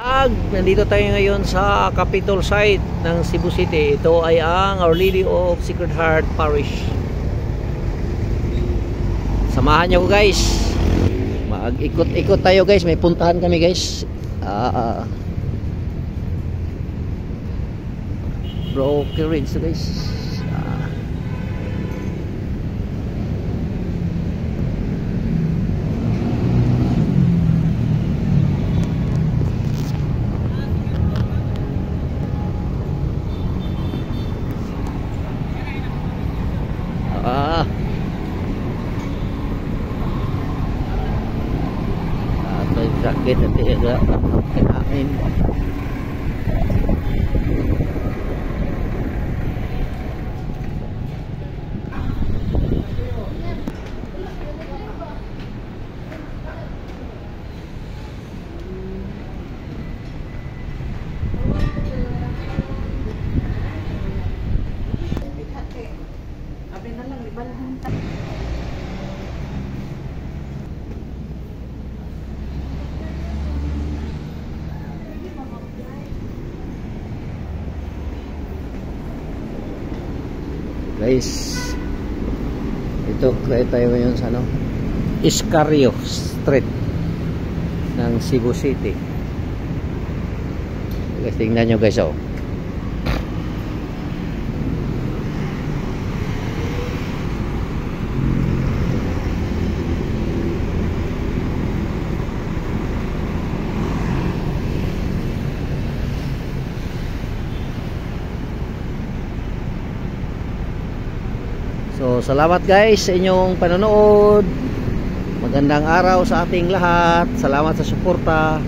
Nandito tayo ngayon sa Capitol site ng Cebu City. Ito ay ang Our Lady of Sacred Heart Parish. Samahan niyo ko guys. Mag-ikot-ikot tayo guys. May puntahan kami guys. Brokerage guys. Sakit nanti agak kena angin. Guys, ito tayo ngayon sa Iscarrio Street ng Cebu City. Guys, tingnan nyo guys, oh. So, salamat guys sa inyong panonood. Magandang araw sa ating lahat. Salamat sa suporta.